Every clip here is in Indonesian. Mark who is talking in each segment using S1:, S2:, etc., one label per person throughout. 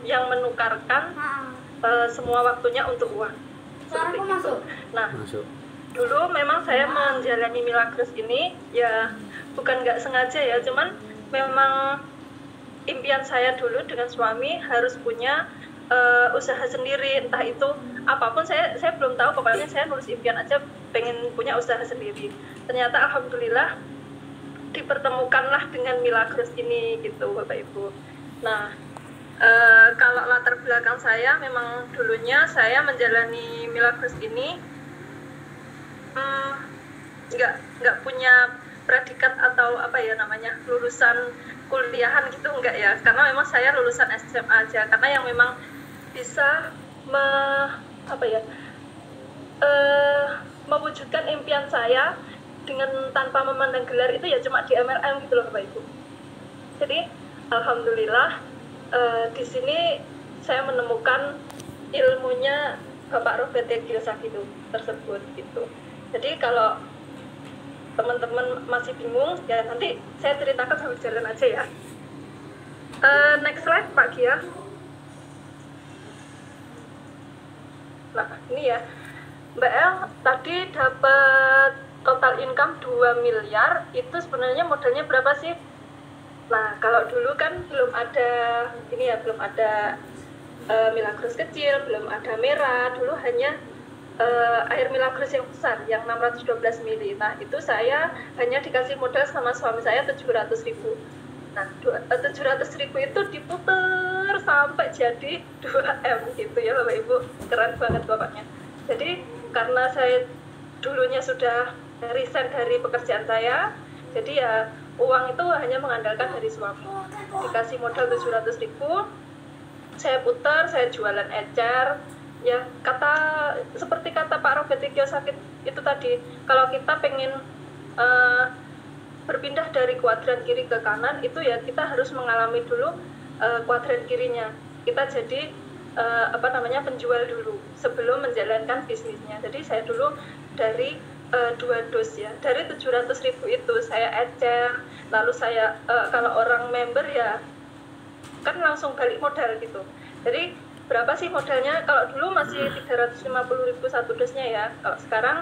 S1: yang menukarkan semua waktunya untuk uang. Seperti itu. Nah, dulu memang saya menjalani Milagros ini ya bukan nggak sengaja ya, cuman memang impian saya dulu dengan suami harus punya usaha sendiri, entah itu apapun. Saya belum tahu, pokoknya saya nulis impian aja pengen punya usaha sendiri. Ternyata alhamdulillah dipertemukanlah dengan Milagros ini gitu Bapak Ibu. Nah, kalau latar belakang saya memang dulunya saya menjalani Milagros ini nggak punya predikat atau apa ya namanya, lulusan kuliahan gitu, enggak ya, karena memang saya lulusan SMA aja, karena yang memang bisa mewujudkan impian saya dengan tanpa memandang gelar itu ya cuma di MLM gitu loh Bapak Ibu. Jadi alhamdulillah di sini saya menemukan ilmunya Bapak Robert T. Kiyosaki itu tersebut gitu. Jadi kalau teman-teman masih bingung ya nanti saya ceritakan sambil jalan aja ya. Next slide Pak Gia. Nah ini ya Mbak El tadi dapat total income 2 miliar, itu sebenarnya modalnya berapa sih? Nah kalau dulu kan belum ada ini ya, belum ada Milagros kecil, belum ada merah, dulu hanya air Milagros yang besar yang 612 mili. Nah itu saya hanya dikasih modal sama suami saya 700.000. Nah 700.000 itu diputer sampai jadi 2M gitu ya Bapak Ibu, keren banget bapaknya. Jadi karena saya dulunya sudah resign dari pekerjaan saya, jadi ya uang itu hanya mengandalkan dari suami. Dikasih modal 700.000, saya putar, saya jualan ecer. Ya seperti kata Pak Robert T. Kiyosaki itu tadi, kalau kita pengen berpindah dari kuadran kiri ke kanan itu ya kita harus mengalami dulu kuadran kirinya. Kita jadi penjual dulu sebelum menjalankan bisnisnya. Jadi saya dulu dari 2 dos ya, dari 700.000 itu saya ecer, lalu saya kalau orang member ya kan langsung balik modal gitu. Jadi berapa sih modalnya? Kalau dulu masih 350.000 satu dosnya ya. Kalau sekarang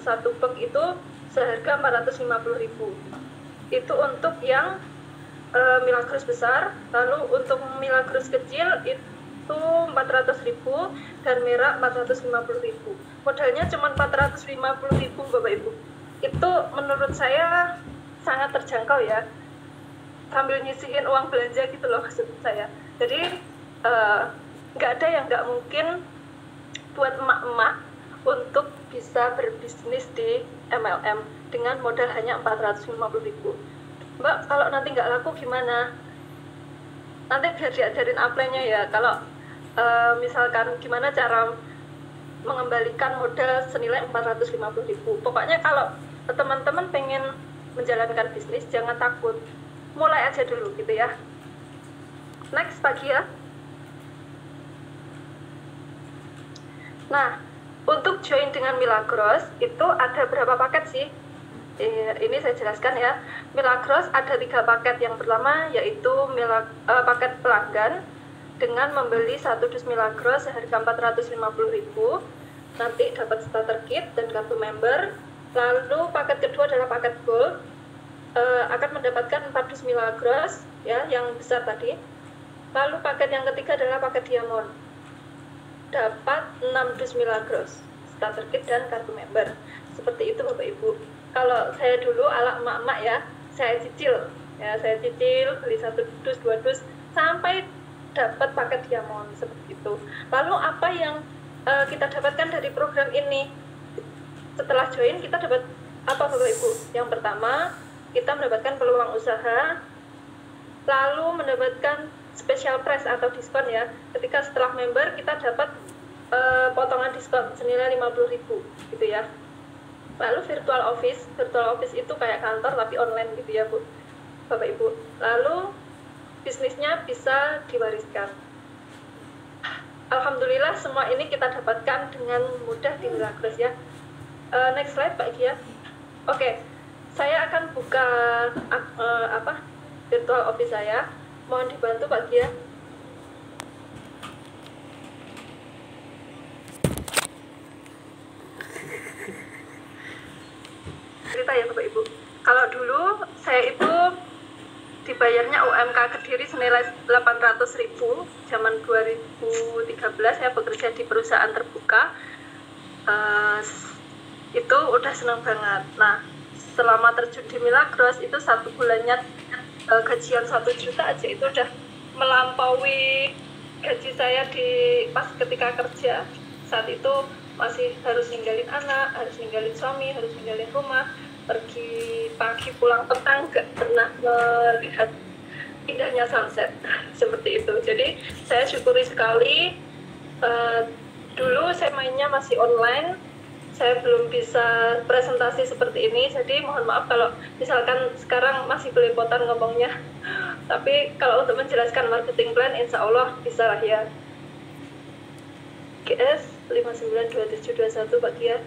S1: satu box itu seharga 450.000. Itu untuk yang Milagros besar. Lalu untuk Milagros kecil itu 400.000 dan merah 450.000. Modalnya cuma 450.000 Bapak Ibu. Itu menurut saya sangat terjangkau ya. Sambil nyisihin uang belanja gitu loh maksud saya. Jadi nggak ada yang nggak mungkin buat emak-emak untuk bisa berbisnis di MLM dengan modal hanya 450.000. Mbak, kalau nanti nggak laku gimana? Nanti biar diajarin upline-nya ya. Kalau misalkan gimana cara mengembalikan modal senilai 450.000. Pokoknya kalau teman-teman pengen menjalankan bisnis jangan takut, mulai aja dulu gitu ya. Next Pak Gia. Nah, untuk join dengan Milagros itu ada berapa paket sih? Ini saya jelaskan ya. Milagros ada 3 paket. Yang pertama yaitu paket pelanggan dengan membeli 1 dus Milagros seharga 450.000. Nanti dapat starter kit dan kartu member. Lalu paket kedua adalah paket gold, akan mendapatkan 4 dus Milagros ya, yang besar tadi. Lalu paket yang ketiga adalah paket diamond, dapat 6 dus Milagros, starter kit dan kartu member. Seperti itu Bapak Ibu. Kalau saya dulu ala emak-emak ya, saya cicil beli 1 dus 2 dus sampai dapat paket diamond seperti itu. Lalu apa yang kita dapatkan dari program ini? Setelah join kita dapat apa Bapak Ibu? Yang pertama kita mendapatkan peluang usaha, lalu mendapatkan special price atau diskon ya. Ketika setelah member kita dapat potongan diskon senilai 50.000 gitu ya. Lalu virtual office itu kayak kantor tapi online gitu ya Bu, Bapak Ibu. Lalu bisnisnya bisa diwariskan. Alhamdulillah semua ini kita dapatkan dengan mudah di Milagros ya. Next slide Pak Gia. Oke, saya akan buka virtual office saya. Mohon dibantu Pak Gia. bayarnya UMK Kediri senilai 800.000. Zaman 2013 saya bekerja di perusahaan terbuka. Itu udah senang banget. Nah, selama terjun di Milagros itu 1 bulannya gajian 1 juta aja itu udah melampaui gaji saya pas ketika kerja. Saat itu masih harus ninggalin anak, harus ninggalin suami, harus ninggalin rumah, pergi pagi pulang petang, gak pernah melihat indahnya sunset seperti itu. Jadi saya syukuri sekali. Dulu saya mainnya masih online, saya belum bisa presentasi seperti ini, jadi mohon maaf kalau misalkan sekarang masih belepotan ngomongnya. Tapi kalau untuk menjelaskan marketing plan, insya Allah bisa lah ya. GS 592721 Pak Kia.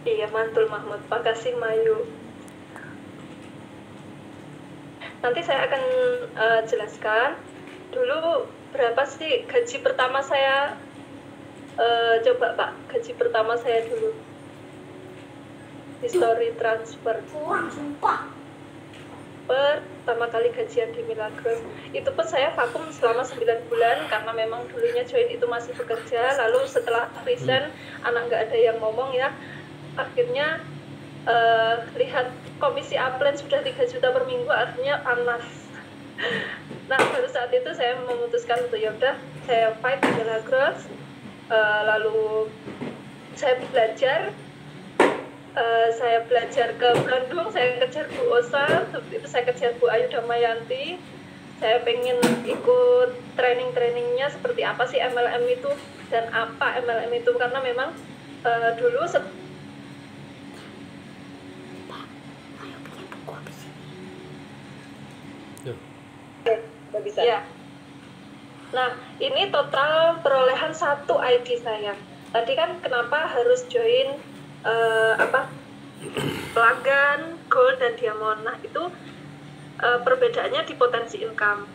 S1: Iya, mantul Mahmud. Makasih Mayu. Nanti saya akan jelaskan dulu berapa sih gaji pertama saya. Coba Pak, gaji pertama saya dulu. History transfer. Pertama kali gajian di Milagros. Itu pun saya vakum selama 9 bulan karena memang dulunya join itu masih bekerja. Lalu setelah resign, anak nggak ada yang ngomong ya. Akhirnya lihat komisi upline sudah 3 juta per minggu, artinya panas. Nah, baru saat itu saya memutuskan untuk yaudah saya fight di Milagros. Lalu saya belajar ke Bandung, saya kejar Bu Osa, itu saya kejar Bu Ayu Damayanti. Saya pengen ikut training-trainingnya seperti apa sih MLM itu dan apa MLM itu, karena memang dulu bisa. Ya. Nah, ini total perolehan 1 ID saya. Tadi kan kenapa harus join pelanggan, gold dan diamond. Nah, itu perbedaannya di potensi income.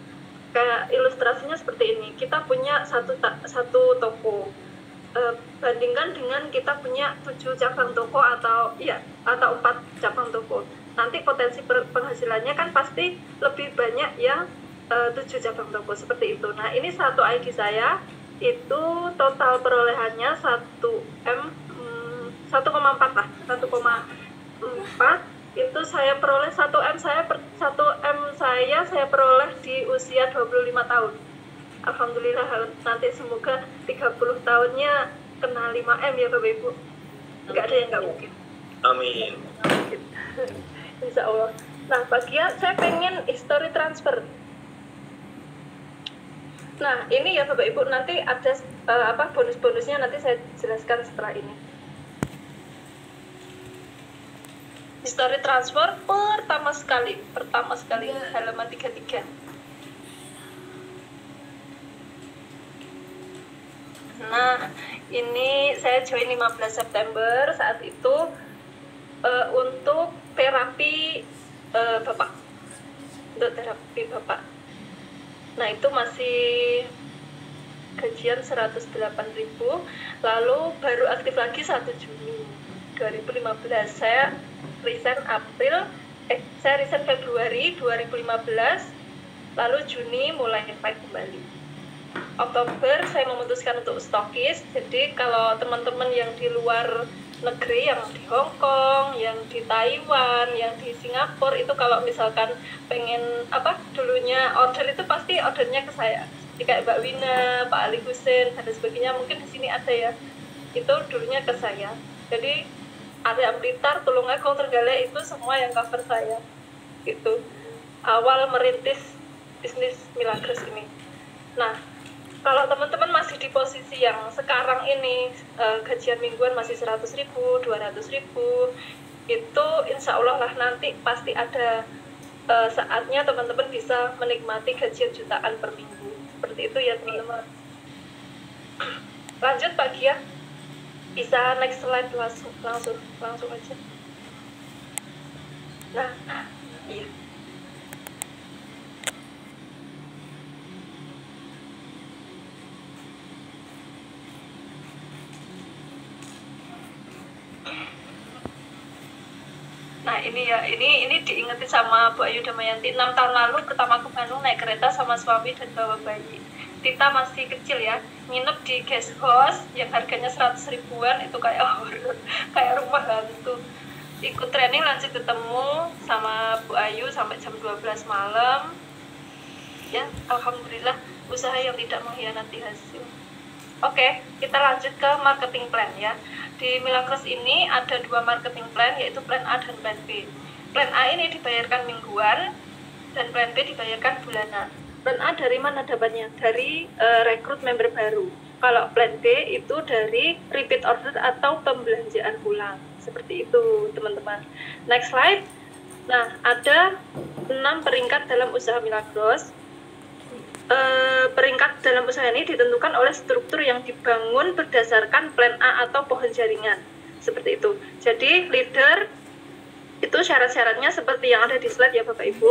S1: Kayak ilustrasinya seperti ini. Kita punya satu toko. Bandingkan dengan kita punya 7 cabang toko atau 4 cabang toko. Nanti potensi penghasilannya kan pasti lebih banyak yang 7 cabang toko seperti itu. Nah, ini 1 ID saya itu total perolehannya 1,4 lah, 1,4 itu saya peroleh 1M saya peroleh di usia 25 tahun. Alhamdulillah, nanti semoga 30 tahunnya kena 5M ya Bapak Ibu. Nggak ada yang nggak mungkin.
S2: Amin.
S1: Insya Allah. Nah, bagian saya pengen history transfer. Nah, ini ya Bapak Ibu, nanti ada bonus-bonusnya nanti saya jelaskan setelah ini. History transfer pertama sekali halaman 33. Nah, ini saya join 15 September saat itu untuk terapi Bapak. Untuk terapi Bapak. Nah, itu masih gajian 108.000, lalu baru aktif lagi 1 Juni 2015. Saya resign Februari 2015, lalu Juni mulai invite kembali. Oktober saya memutuskan untuk stokis. Jadi kalau teman-teman yang di luar negeri, yang di Hong Kong, yang di Taiwan, yang di Singapura, itu kalau misalkan pengen dulunya order itu pasti ordernya ke saya. Jadi kayak Mbak Wina, Pak Ali Husin dan sebagainya, mungkin di sini ada ya. Itu dulunya ke saya. Jadi area Blitar, Tulungagung, Trenggalek itu semua yang cover saya. Itu awal merintis bisnis Milagros ini. Nah, kalau teman-teman masih di posisi yang sekarang ini, gajian mingguan masih 100.000, 200.000, itu insya Allah lah nanti pasti ada saatnya teman-teman bisa menikmati gajian jutaan per minggu. Seperti itu ya teman-teman. Lanjut Pak Gia, bisa next slide langsung aja. Nah, iya. ini ya, ini diingetin sama Bu Ayu Damayanti. 6 tahun lalu pertama ke Bandung naik kereta sama suami dan bawa bayi. Tita masih kecil ya, nginep di guest house yang harganya 100 ribuan, itu kayak horor, kayak rumah hantu. Ikut training lanjut ketemu sama Bu Ayu sampai jam 12 malam. Ya, alhamdulillah usaha yang tidak mengkhianati hasil. Oke, kita lanjut ke marketing plan ya. Di Milagros ini ada 2 marketing plan, yaitu plan A dan plan B. Plan A ini dibayarkan mingguan dan plan B dibayarkan bulanan. Plan A dari mana dapatnya? Dari rekrut member baru. Kalau plan B itu dari repeat order atau pembelanjaan ulang. Seperti itu, teman-teman. Next slide. Nah, ada 6 peringkat dalam usaha Milagros. Peringkat dalam usaha ini ditentukan oleh struktur yang dibangun berdasarkan plan A atau pohon jaringan. Seperti itu. Jadi, leader itu syarat-syaratnya seperti yang ada di slide ya Bapak Ibu.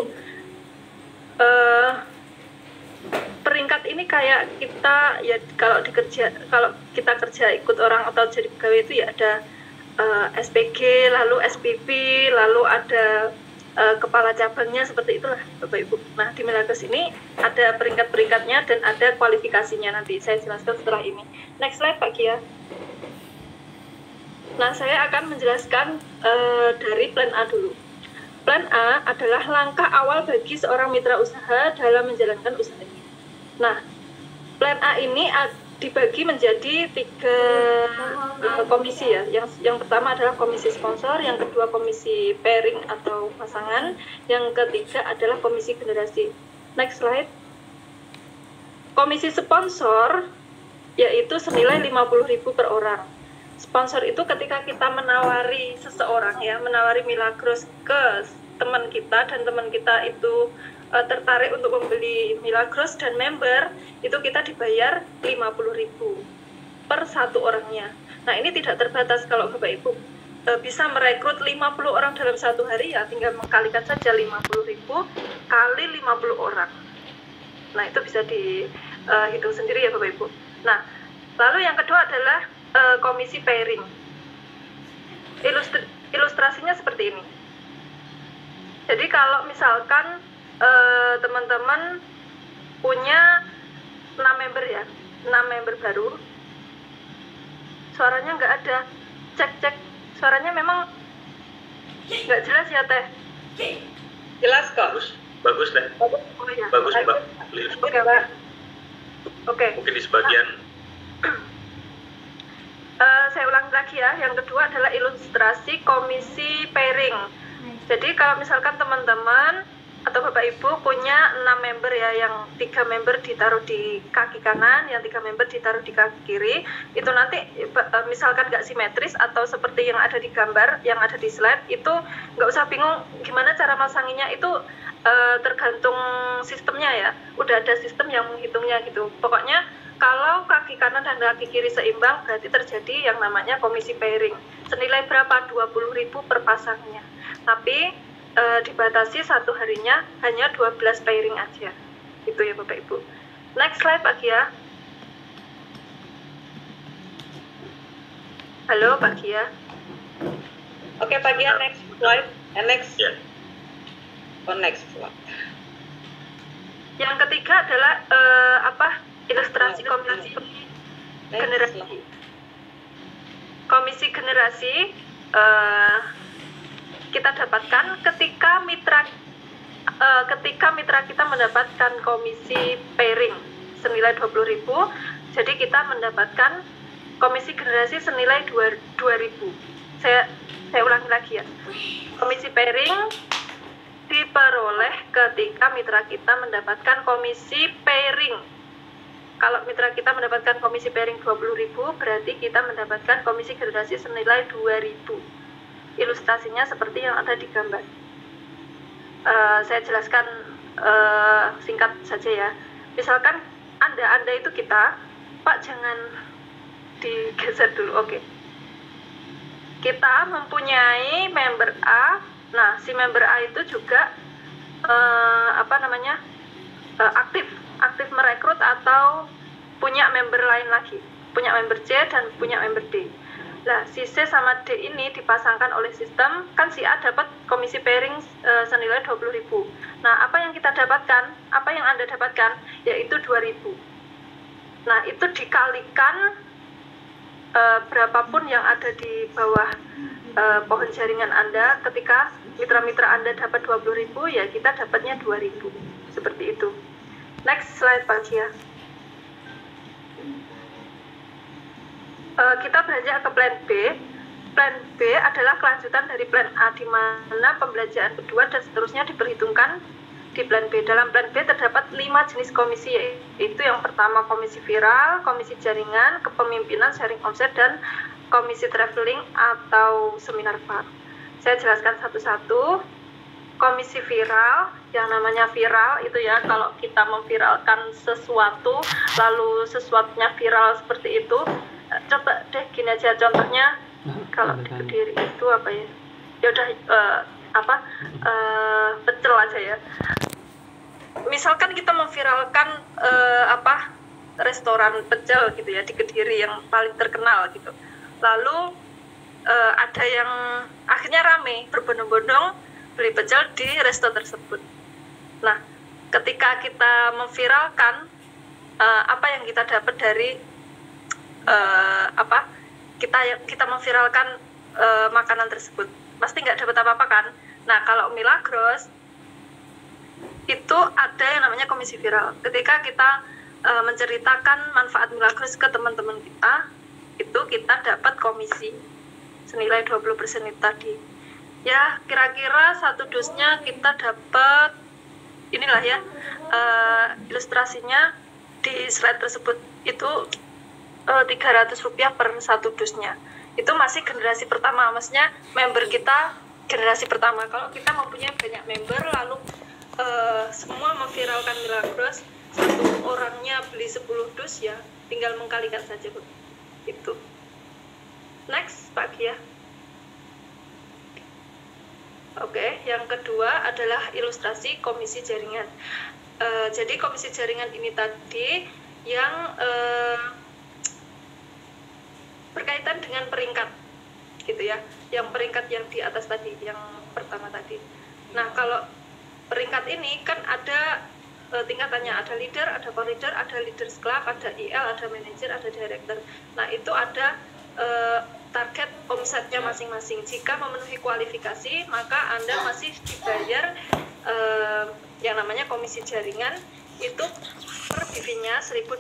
S1: Peringkat ini kayak kita ya kalau kita kerja ikut orang atau jadi pegawai itu ya ada SPG, lalu SPP, lalu ada kepala cabangnya, seperti itulah Bapak Ibu. Nah, di Milagros ini ada peringkat-peringkatnya dan ada kualifikasinya, nanti saya jelaskan setelah ini. Next slide Pak Kia. Nah, saya akan menjelaskan dari plan A dulu. Plan A adalah langkah awal bagi seorang mitra usaha dalam menjalankan usahanya. Nah, plan A ini dibagi menjadi 3 komisi ya. Yang pertama adalah komisi sponsor, yang kedua komisi pairing atau pasangan, yang ketiga adalah komisi generasi. Next slide. Komisi sponsor yaitu senilai 50.000 per orang. Sponsor itu ketika kita menawari seseorang ya, menawari Milagros ke teman kita dan teman kita itu tertarik untuk membeli Milagros dan member, itu kita dibayar 50.000 per 1 orangnya. Nah, ini tidak terbatas. Kalau Bapak Ibu bisa merekrut 50 orang dalam 1 hari, ya tinggal mengkalikan saja 50.000 kali 50 orang. Nah, itu bisa dihitung sendiri ya Bapak Ibu. Nah, lalu yang kedua adalah komisi pairing. Ilustrasinya seperti ini. Jadi kalau misalkan teman-teman punya 6 member ya, 6 member baru, suaranya nggak ada, cek suaranya memang nggak jelas ya Teh? Jelas kok.
S2: Bagus Teh.
S1: Oh, ya.
S2: Bagus Mbak.
S1: Oke Mbak. Oke.
S2: Mungkin di sebagian.
S1: Saya ulangi lagi ya. Yang kedua adalah ilustrasi komisi pairing. Jadi kalau misalkan teman-teman atau Bapak Ibu punya 6 member ya, yang 3 member ditaruh di kaki kanan, yang 3 member ditaruh di kaki kiri, itu nanti misalkan nggak simetris atau seperti yang ada di gambar, yang ada di slide, itu nggak usah bingung gimana cara masanginya, itu tergantung sistemnya ya, udah ada sistem yang menghitungnya gitu. Pokoknya kalau kaki kanan dan kaki kiri seimbang, berarti terjadi yang namanya komisi pairing. Senilai berapa? 20.000 per pasangnya. Tapi dibatasi 1 harinya hanya 12 pairing aja. Itu ya Bapak Ibu. Next slide Pak Gia. Halo Pak Gia.
S3: Oke Pak Gia, next slide. Next.
S2: Yeah.
S3: Next slide.
S1: Yang ketiga adalah ilustrasi komisi generasi. Komisi generasi kita dapatkan ketika mitra kita mendapatkan komisi pairing senilai 20.000, jadi kita mendapatkan komisi generasi senilai 2.000. Saya ulangi lagi ya. Komisi pairing diperoleh ketika mitra kita mendapatkan komisi pairing. Kalau mitra kita mendapatkan komisi pairing 20.000, berarti kita mendapatkan komisi generasi senilai 2.000. Ilustrasinya seperti yang ada di gambar. Saya jelaskan singkat saja ya. Misalkan Anda itu kita, Pak jangan digeser dulu, oke. Kita mempunyai member A. Nah, si member A itu juga aktif merekrut atau punya member lain lagi, punya member C dan punya member D. Nah, si C sama D ini dipasangkan oleh sistem, kan si A dapat komisi pairing senilai 20.000. Nah, apa yang kita dapatkan? Apa yang Anda dapatkan? Yaitu 2.000. Nah, itu dikalikan berapapun yang ada di bawah pohon jaringan Anda. Ketika mitra-mitra Anda dapat 20.000, ya kita dapatnya 2.000. Seperti itu. Next slide, Pak Gia. Kita beranjak ke plan B. Plan B adalah kelanjutan dari plan A, di mana pembelanjaan kedua dan seterusnya diperhitungkan di plan B. Dalam plan B terdapat 5 jenis komisi, yaitu yang pertama komisi viral, komisi jaringan, kepemimpinan, sharing omset, dan komisi traveling atau seminar fun. Saya jelaskan satu-satu. Komisi viral, yang namanya viral itu ya, kalau kita memviralkan sesuatu, lalu sesuatunya viral seperti itu. Coba deh gini aja contohnya, kalau di Kediri itu apa ya? Ya udah pecel aja ya. Misalkan kita memviralkan restoran pecel gitu ya di Kediri yang paling terkenal gitu. Lalu ada yang akhirnya rame berbondong-bondong beli pecel di resto tersebut. Nah, ketika kita memviralkan apa yang kita dapat dari kita memviralkan makanan tersebut, pasti nggak dapat apa-apa kan. Nah, kalau Milagros itu ada yang namanya komisi viral. Ketika kita menceritakan manfaat Milagros ke teman-teman kita, itu kita dapat komisi senilai 20% itu tadi. Ya, kira-kira satu dusnya kita dapat, inilah ya, ilustrasinya di slide tersebut itu Rp300 per satu dusnya. Itu masih generasi pertama, maksudnya member kita generasi pertama. Kalau kita mempunyai banyak member lalu semua memviralkan Milagros, satu orangnya beli 10 dus, ya tinggal mengkalikan saja, Bu. Itu. Next, Pak Gia. Oke, yang kedua adalah ilustrasi komisi jaringan. Jadi komisi jaringan ini tadi yang berkaitan dengan peringkat gitu ya, yang peringkat yang di atas tadi, yang pertama tadi. Nah, kalau peringkat ini kan ada tingkatannya, ada leader, ada co-leader, ada leaders club, ada IL, ada manager, ada director. Nah, itu ada target omsetnya masing-masing. Jika memenuhi kualifikasi, maka Anda masih dibayar yang namanya komisi jaringan, itu per BV-nya 1.250.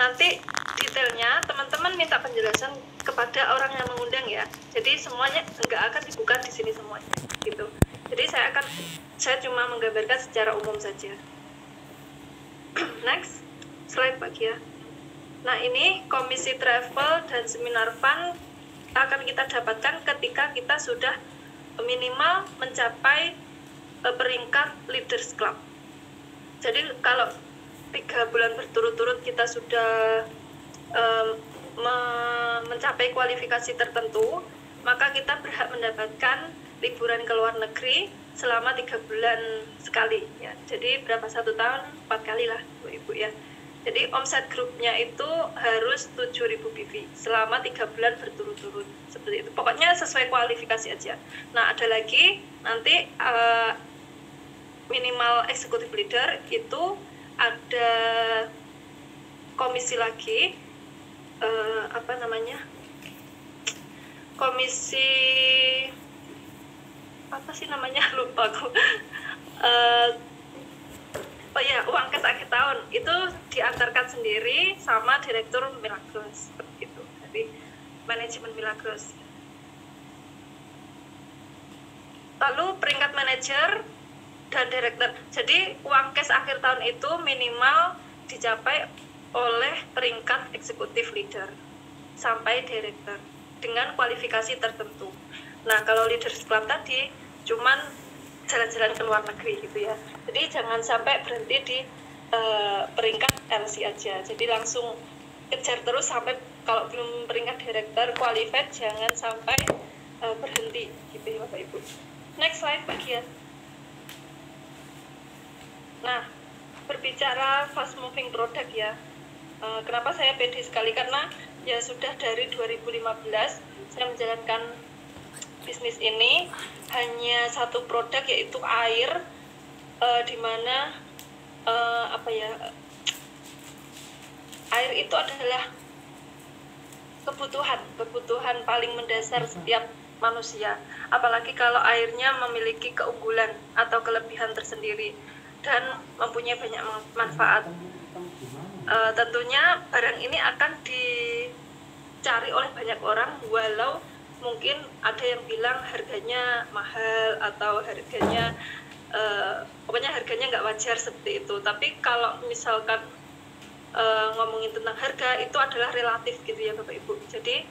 S1: Nanti detailnya teman-teman minta penjelasan kepada orang yang mengundang ya. Jadi semuanya nggak akan dibuka di sini semuanya gitu. Jadi saya cuma menggambarkan secara umum saja. Next slide, Pak Gia. Nah, ini komisi travel dan seminar fun akan kita dapatkan ketika kita sudah minimal mencapai peringkat leaders club. Jadi kalau 3 bulan berturut-turut kita sudah mencapai kualifikasi tertentu, maka kita berhak mendapatkan liburan ke luar negeri selama 3 bulan sekali ya. Jadi berapa, 1 tahun 4 kali lah, Ibu ya. Jadi omset grupnya itu harus 7.000 BV selama 3 bulan berturut-turut, seperti itu. Pokoknya sesuai kualifikasi aja. Nah, ada lagi nanti minimal executive leader itu ada komisi lagi, komisi apa sih namanya, lupa aku. Uang kas akhir tahun itu diantarkan sendiri sama direktur Milagros, seperti itu, dari manajemen Milagros. Lalu peringkat manajer dan direktur. Jadi uang cash akhir tahun itu minimal dicapai oleh peringkat eksekutif leader sampai direktur dengan kualifikasi tertentu. Nah, kalau leaders club tadi cuman jalan-jalan ke luar negeri gitu ya. Jadi jangan sampai berhenti di peringkat LC aja. Jadi langsung kejar terus sampai, kalau belum peringkat direktur qualified jangan sampai berhenti gitu ya, Bapak Ibu. Next slide, Pak Gia. Nah, berbicara fast moving product ya, kenapa saya pede sekali, karena ya sudah dari 2015 saya menjalankan bisnis ini, hanya satu produk yaitu air, di mana air itu adalah kebutuhan paling mendasar setiap manusia, apalagi kalau airnya memiliki keunggulan atau kelebihan tersendiri dan mempunyai banyak manfaat. Tentunya barang ini akan dicari oleh banyak orang, walau mungkin ada yang bilang harganya mahal atau harganya pokoknya harganya nggak wajar seperti itu. Tapi kalau misalkan ngomongin tentang harga, itu adalah relatif gitu ya Bapak Ibu. Jadi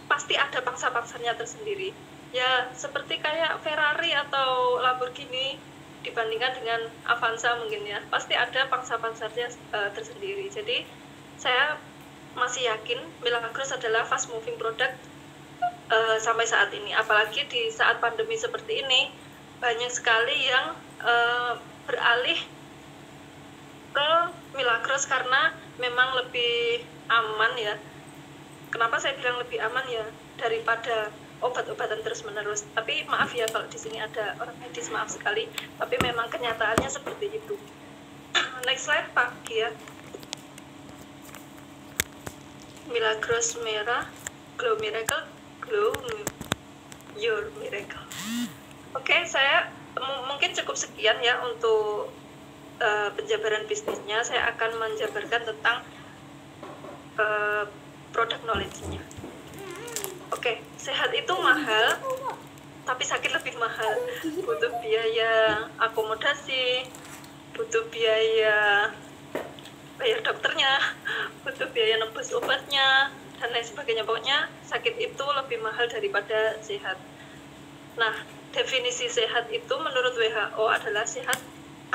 S1: pasti ada pangsa-pangsanya tersendiri ya, seperti kayak Ferrari atau Lamborghini dibandingkan dengan Avanza mungkin ya, pasti ada pangsa-pangsanya tersendiri. Jadi saya masih yakin Milagros adalah fast moving product sampai saat ini, apalagi di saat pandemi seperti ini banyak sekali yang beralih ke Milagros karena memang lebih aman ya. Kenapa saya bilang lebih aman ya, daripada obat-obatan terus-menerus. Tapi maaf ya kalau di sini ada orang medis, maaf sekali. Tapi memang kenyataannya seperti itu. Next slide Pak Gia. Milagros merah, glow miracle, glow your miracle. Oke, saya mungkin cukup sekian ya untuk penjabaran bisnisnya. Saya akan menjabarkan tentang produk knowledge-nya. Oke, sehat itu mahal, tapi sakit lebih mahal. Butuh biaya akomodasi, butuh biaya bayar dokternya, butuh biaya nebus obatnya, dan lain sebagainya. Pokoknya sakit itu lebih mahal daripada sehat. Nah, definisi sehat itu menurut WHO adalah sehat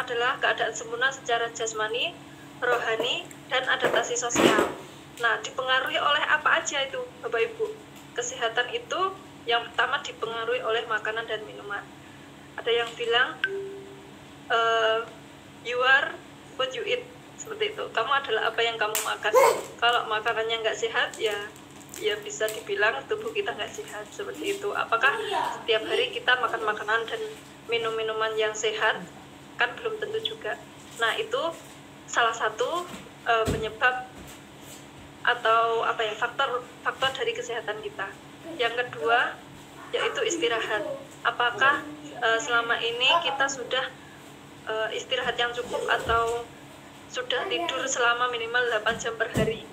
S1: adalah keadaan sempurna secara jasmani, rohani, dan adaptasi sosial. Nah, dipengaruhi oleh apa aja itu, Bapak Ibu? Kesehatan itu yang pertama dipengaruhi oleh makanan dan minuman. Ada yang bilang, you are what you eat, seperti itu. Kamu adalah apa yang kamu makan. Kalau makanannya nggak sehat, ya bisa dibilang tubuh kita nggak sehat, seperti itu. Apakah setiap hari kita makan makanan dan minum minuman yang sehat? Kan belum tentu juga. Nah, itu salah satu penyebab atau faktor dari kesehatan kita. Yang kedua yaitu istirahat. Apakah selama ini kita sudah istirahat yang cukup atau sudah tidur selama minimal 8 jam per hari?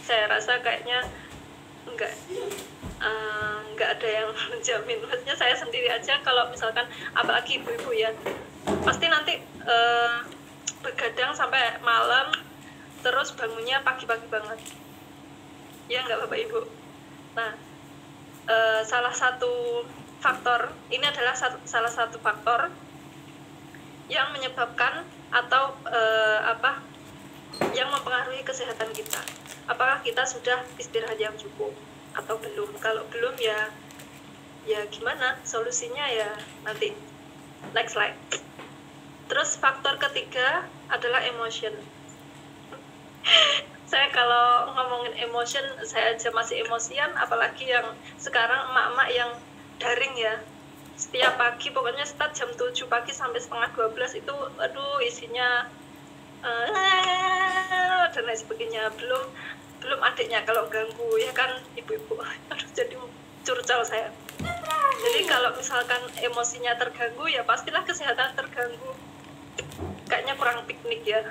S1: Saya rasa kayaknya enggak ada yang menjamin. Maksudnya saya sendiri aja kalau misalkan, apalagi ibu-ibu ya, pasti nanti begadang sampai malam, terus bangunnya pagi-pagi banget. Ya enggak Bapak Ibu? Nah, salah satu faktor, ini adalah salah satu faktor yang menyebabkan atau yang mempengaruhi kesehatan kita. Apakah kita sudah istirahat yang cukup atau belum? Kalau belum ya gimana? Solusinya ya nanti. Next slide. Terus faktor ketiga adalah emotion. Saya kalau ngomongin emotion, saya aja masih emosian, apalagi yang sekarang emak-emak yang daring ya. Setiap pagi pokoknya start jam 7 pagi sampai setengah 12 itu aduh isinya dan lain sebagainya. Belum adiknya kalau ganggu ya kan ibu-ibu. Aduh, jadi curcol saya. Jadi kalau misalkan emosinya terganggu ya pastilah kesehatan terganggu. Kayaknya kurang piknik ya.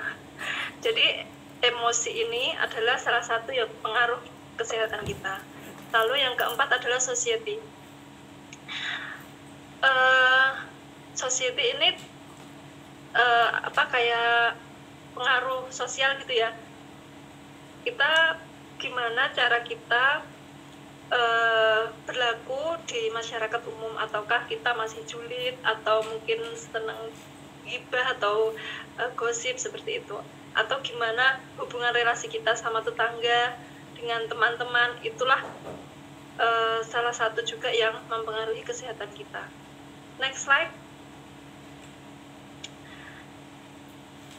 S1: Jadi emosi ini adalah salah satu yang pengaruh kesehatan kita. Lalu yang keempat adalah society. Society ini kayak pengaruh sosial gitu ya. Kita gimana cara kita berlaku di masyarakat umum, ataukah kita masih julid atau mungkin senang gibah atau gosip seperti itu, atau gimana hubungan relasi kita sama tetangga dengan teman-teman. Itulah salah satu juga yang mempengaruhi kesehatan kita. Next slide.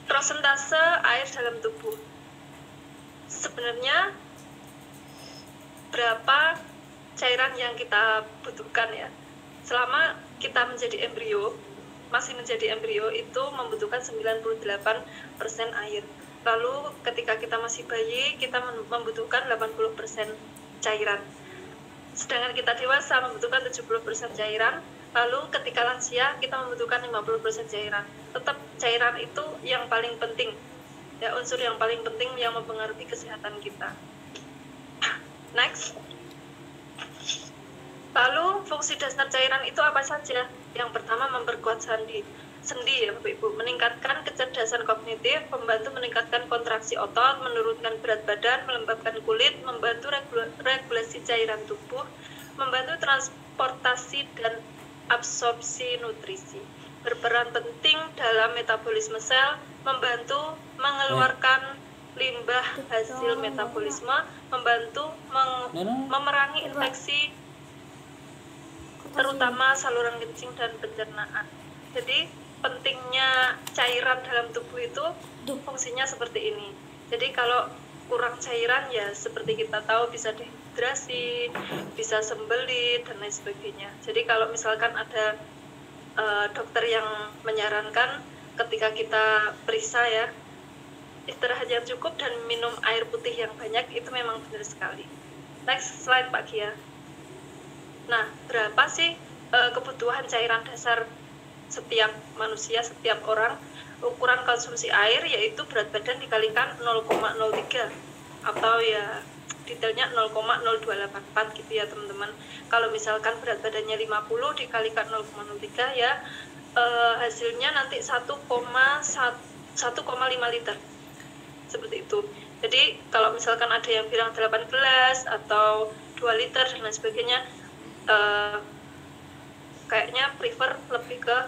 S1: Prosentase air dalam tubuh. sebenarnya berapa cairan yang kita butuhkan ya. Selama kita menjadi embrio, masih menjadi embrio itu membutuhkan 98% air. Lalu ketika kita masih bayi, kita membutuhkan 80% cairan. Sedangkan kita dewasa membutuhkan 70% cairan. Lalu ketika lansia kita membutuhkan 50% cairan. Tetap cairan itu yang paling penting. Ya, unsur yang paling penting yang mempengaruhi kesehatan kita. Next. Lalu fungsi dasar cairan itu apa saja? Yang pertama memperkuat sendi ya Bapak Ibu, meningkatkan kecerdasan kognitif, membantu meningkatkan kontraksi otot, menurunkan berat badan, melembabkan kulit, membantu regulasi cairan tubuh, membantu transportasi dan absorpsi nutrisi, berperan penting dalam metabolisme sel, membantu mengeluarkan limbah hasil metabolisme, membantu memerangi infeksi terutama saluran kencing dan pencernaan. Jadi pentingnya cairan dalam tubuh itu fungsinya seperti ini. Jadi kalau kurang cairan ya seperti kita tahu bisa dehidrasi, bisa sembelit dan lain sebagainya. Jadi kalau misalkan ada dokter yang menyarankan ketika kita periksa ya, istirahat yang cukup dan minum air putih yang banyak, itu memang benar sekali. Next slide Pak Gia. Nah, berapa sih kebutuhan cairan dasar setiap manusia, setiap orang? Ukuran konsumsi air yaitu berat badan dikalikan 0,03 atau ya detailnya 0,0284 gitu ya teman-teman. Kalau misalkan berat badannya 50 dikalikan 0,03 ya hasilnya nanti 1,5 liter. Seperti itu. Jadi kalau misalkan ada yang bilang 8 gelas atau 2 liter dan lain sebagainya, kayaknya prefer lebih ke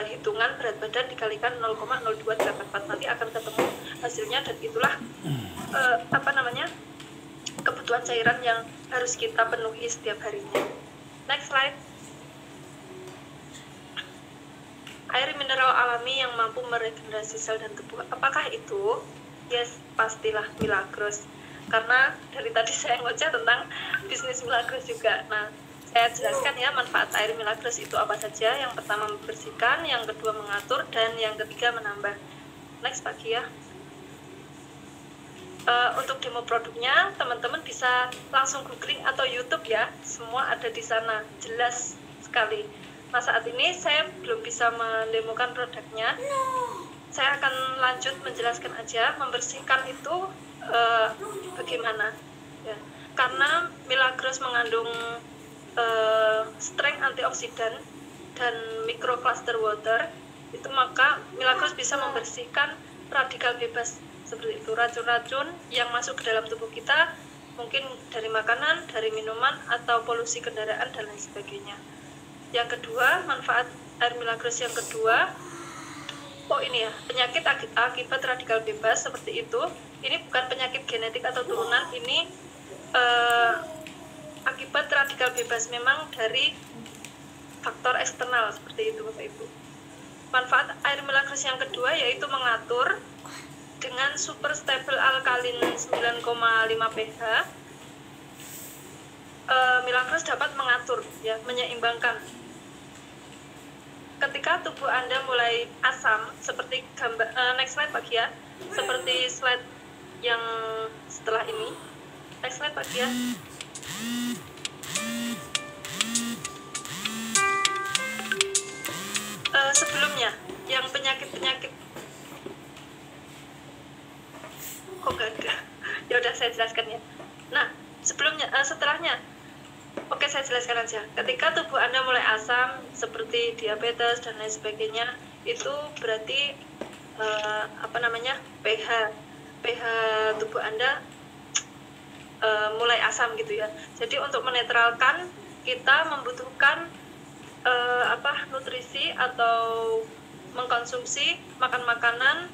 S1: hitungan berat badan dikalikan 0,0284, nanti akan ketemu hasilnya, dan itulah kebutuhan cairan yang harus kita penuhi setiap harinya. Next slide. Air mineral alami yang mampu meregenerasi sel dan tubuh, apakah itu? Yes, pastilah Milagros. Karena dari tadi saya ngoceh tentang bisnis Milagros juga. Nah, saya jelaskan ya manfaat air Milagros itu apa saja. Yang pertama membersihkan, yang kedua mengatur, dan yang ketiga menambah. Next Pak Gia. Untuk demo produknya, teman-teman bisa langsung googling atau YouTube ya. Semua ada di sana, jelas sekali. Nah, saat ini saya belum bisa mendemokan produknya. Saya akan lanjut menjelaskan aja membersihkan itu bagaimana ya. Karena Milagros mengandung strength antioksidan dan microcluster water, itu maka Milagros bisa membersihkan radikal bebas seperti itu, racun-racun yang masuk ke dalam tubuh kita, mungkin dari makanan, dari minuman, atau polusi kendaraan dan lain sebagainya. Yang kedua, manfaat air Milagros yang kedua, ini ya, penyakit akibat radikal bebas seperti itu. Ini bukan penyakit genetik atau turunan, ini akibat radikal bebas memang dari faktor eksternal seperti itu Bapak Ibu. Manfaat air Milagros yang kedua yaitu mengatur dengan super stable alkalin 9,5 pH. Milagros dapat mengatur ya, menyeimbangkan. Ketika tubuh Anda mulai asam, seperti gambar next slide Pak Gia, seperti slide yang setelah ini. Next slide Pak Gia. Sebelumnya yang penyakit-penyakit kok gagal? Ya udah saya jelaskan ya. Nah, setelahnya, oke saya jelaskan aja. Ketika tubuh Anda mulai asam seperti diabetes dan lain sebagainya, itu berarti pH tubuh Anda mulai asam gitu ya. Jadi untuk menetralkan kita membutuhkan nutrisi atau mengkonsumsi makanan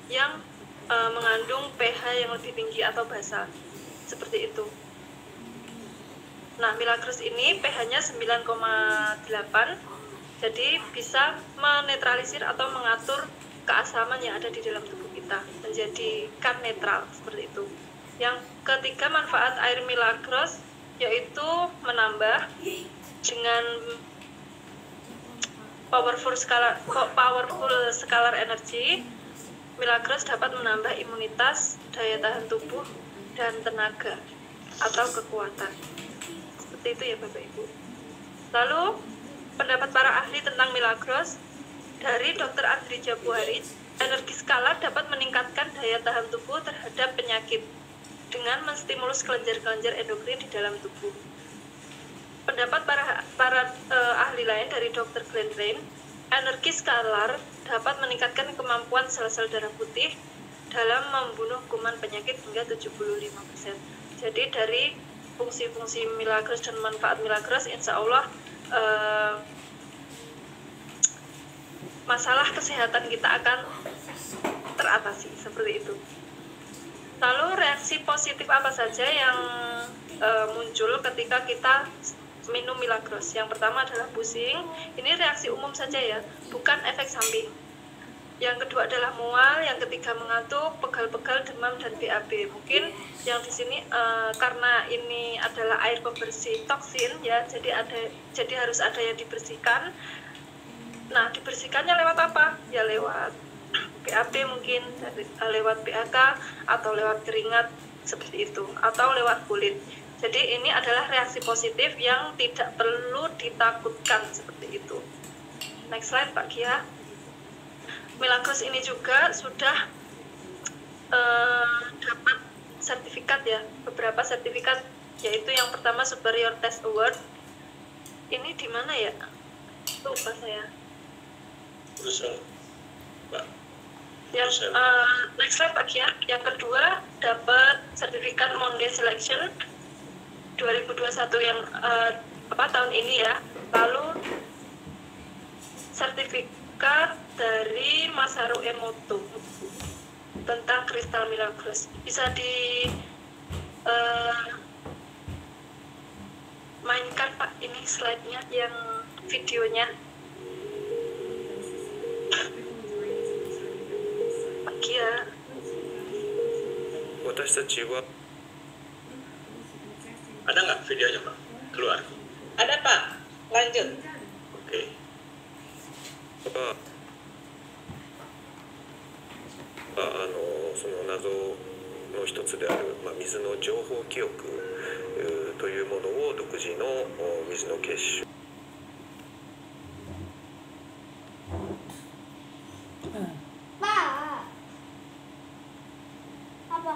S1: yang mengandung pH yang lebih tinggi atau basa seperti itu. Nah, Milagros ini pH-nya 9,8, jadi bisa menetralisir atau mengatur keasaman yang ada di dalam tubuh kita. kita, menjadikan netral seperti itu. Yang ketiga, manfaat air Milagros yaitu menambah dengan powerful scalar energy. Milagros dapat menambah imunitas, daya tahan tubuh, dan tenaga atau kekuatan. Seperti itu ya Bapak Ibu. Lalu pendapat para ahli tentang Milagros dari Dr. Andri Jabuari, energi skalar dapat meningkatkan daya tahan tubuh terhadap penyakit dengan menstimulus kelenjar-kelenjar endokrin di dalam tubuh. Pendapat para ahli lain dari Dr. Glenn Rain, energi skalar dapat meningkatkan kemampuan sel-sel darah putih dalam membunuh kuman penyakit hingga 75%. Jadi dari fungsi-fungsi Milagros dan manfaat Milagros, insya Allah masalah kesehatan kita akan teratasi seperti itu. Lalu reaksi positif apa saja yang muncul ketika kita minum Milagros? Yang pertama adalah pusing. Ini reaksi umum saja ya, bukan efek samping. Yang kedua adalah mual, yang ketiga mengantuk, pegal-pegal, demam, dan BAB. Mungkin yang di sini karena ini adalah air pembersih toksin ya, jadi harus ada yang dibersihkan. Nah, dibersihkannya lewat apa? Ya lewat BAB mungkin, lewat BAK atau lewat keringat seperti itu, atau lewat kulit. Jadi ini adalah reaksi positif yang tidak perlu ditakutkan seperti itu. Next slide Pak Kia. Milagros ini juga sudah dapat sertifikat ya, beberapa sertifikat, yaitu yang pertama Superior Test Award. Ini di mana ya? Lupa saya.
S2: Brussels, Pak.
S1: Yang next slide Pak Kia. Yang kedua dapat sertifikat Monde Selection 2021 yang tahun ini ya. Lalu sertifikat dari Masaru Emoto tentang kristal Milagros. Bisa di mainkan Pak ini slide-nya yang videonya. Pak Kia.
S2: 私たちは ada nggak videonya Pak? Keluar?
S3: Ada Pak, lanjut.
S2: Oke.その謎の一つである、水の情報記憶というものを独自の水の結晶
S4: Pak, apa?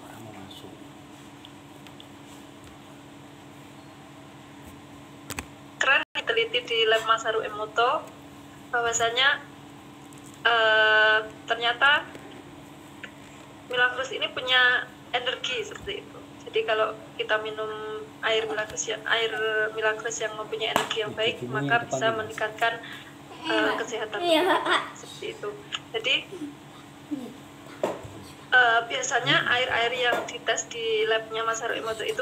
S5: Orang mau masuk.
S1: Keren diteliti di lab Masaru Emoto bahwasanya ternyata Milagros ini punya energi seperti itu. Jadi kalau kita minum air Milagros yang mempunyai energi yang baik, maka bisa meningkatkan kesehatan seperti itu. Jadi biasanya air-air yang dites di labnya Masaru Emoto itu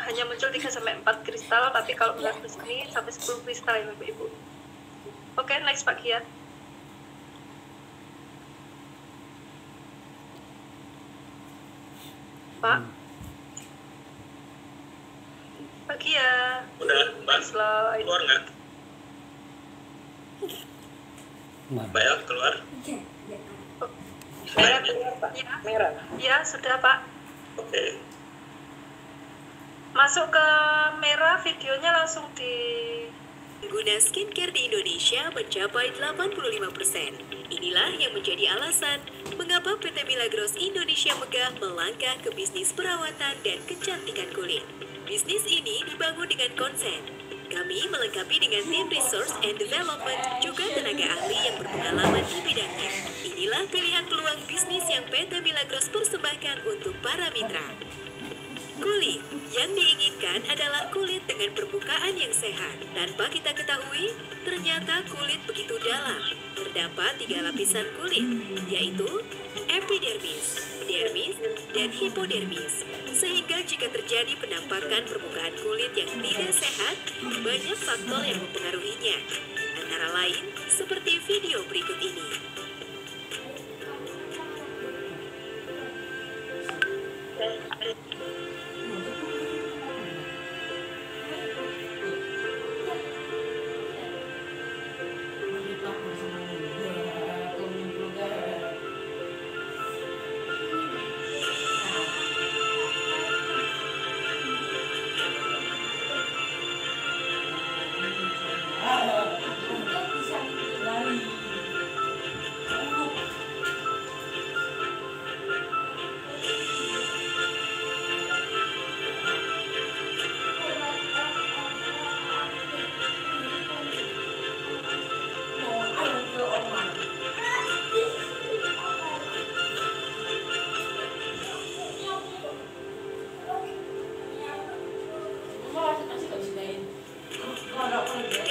S1: hanya muncul 3-4 kristal, tapi kalau Milagros ini sampai 10 kristal ya Bapak Ibu. Oke, next Pak Kia. Pak. Pak Kia.
S2: Udah, Mbak.
S1: Next slide.
S2: Keluar nggak? Mbak ya, keluar?
S3: Merah keluar Pak.
S1: Ya.
S3: Merah.
S1: Ya, sudah Pak.
S2: Oke.
S1: Masuk ke merah, videonya langsung di...
S6: Pengguna skincare di Indonesia mencapai 85%. Inilah yang menjadi alasan mengapa PT Milagros Indonesia Megah melangkah ke bisnis perawatan dan kecantikan kulit. Bisnis ini dibangun dengan konsen. Kami melengkapi dengan tim resource and development, juga tenaga ahli yang berpengalaman di bidangnya. Inilah pilihan peluang bisnis yang PT Milagros persembahkan untuk para mitra. Kulit yang diinginkan adalah kulit dengan permukaan yang sehat. Tanpa kita ketahui, ternyata kulit begitu dalam. Terdapat 3 lapisan kulit, yaitu epidermis, dermis, dan hipodermis. Sehingga jika terjadi penampakan permukaan kulit yang tidak sehat, banyak faktor yang mempengaruhinya. seperti video berikut ini.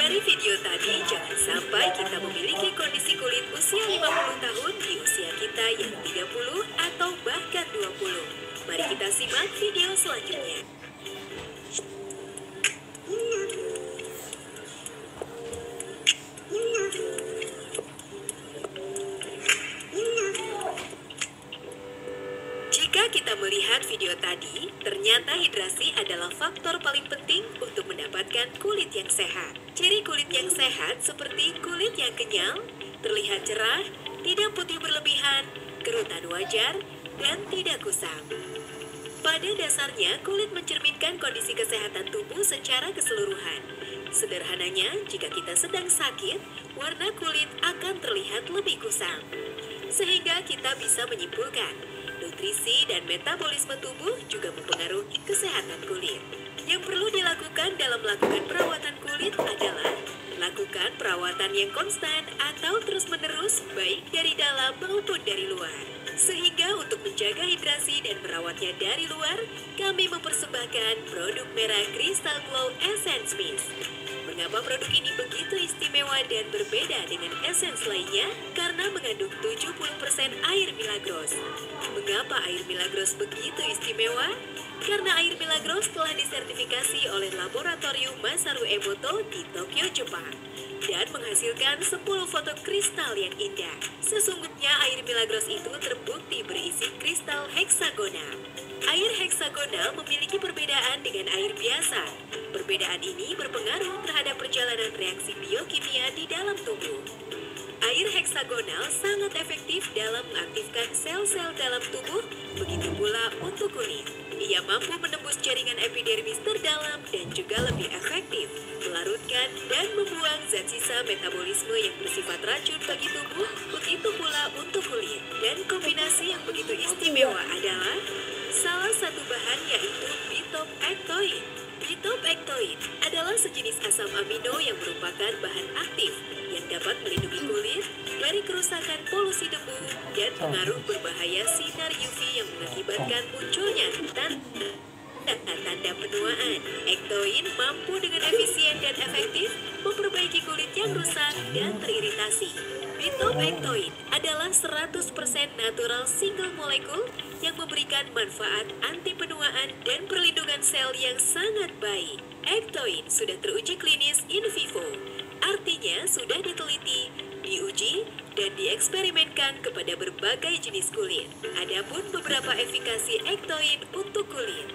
S6: Dari video tadi, jangan sampai kita memiliki kondisi kulit usia 50 tahun di usia kita yang 30 atau bahkan 20. Mari kita simak video selanjutnya. Jika kita melihat video tadi, ternyata hidrasi adalah faktor paling penting untuk mendapatkan kulit yang sehat. Ciri kulit yang sehat seperti kulit yang kenyal, terlihat cerah, tidak putih berlebihan, kerutan wajar, dan tidak kusam. Pada dasarnya, kulit mencerminkan kondisi kesehatan tubuh secara keseluruhan. Sederhananya, jika kita sedang sakit, warna kulit akan terlihat lebih kusam. Sehingga kita bisa menyimpulkan, nutrisi dan metabolisme tubuh juga mempengaruhi kesehatan kulit. Yang perlu dilakukan dalam melakukan perawatan kulit adalah lakukan perawatan yang konstan atau terus-menerus baik dari dalam maupun dari luar. Sehingga untuk menjaga hidrasi dan merawatnya dari luar, kami mempersembahkan produk merah Crystal Glow Essence Mist. Mengapa produk ini begitu istimewa dan berbeda dengan essence lainnya? Karena mengandung 70% air Milagros. Mengapa air Milagros begitu istimewa? Karena air Milagros telah disertifikasi oleh Laboratorium Masaru Emoto di Tokyo, Jepang, dan menghasilkan 10 foto kristal yang indah. Sesungguhnya air Milagros itu terbukti berisi kristal heksagonal. Air heksagonal memiliki perbedaan dengan air biasa. Perbedaan ini berpengaruh terhadap perjalanan reaksi biokimia di dalam tubuh. Air heksagonal sangat efektif dalam mengaktifkan sel-sel dalam tubuh, begitu pula untuk kulit. Ia mampu menembus jaringan epidermis terdalam dan juga lebih efektif melarutkan dan membuang zat sisa metabolisme yang bersifat racun bagi tubuh, begitu pula untuk kulit. Dan kombinasi yang begitu istimewa adalah salah satu bahan yaitu bitopektoin. Bitopektoin adalah sejenis asam amino yang merupakan bahan aktif yang dapat melindungi kulit dari kerusakan polusi debu dan pengaruh berbahaya sinar UV yang mengakibatkan munculnya tanda penuaan. Ektoin mampu dengan efisien dan efektif memperbaiki kulit yang rusak dan teriritasi. Bitopektoin adalah 100% natural single molekul yang memberikan manfaat anti penuaan dan perlindungan sel yang sangat baik. Ektoin sudah teruji klinis in vivo, artinya sudah diteliti, diuji, dan dieksperimenkan kepada berbagai jenis kulit. Adapun beberapa efikasi ektoin untuk kulit.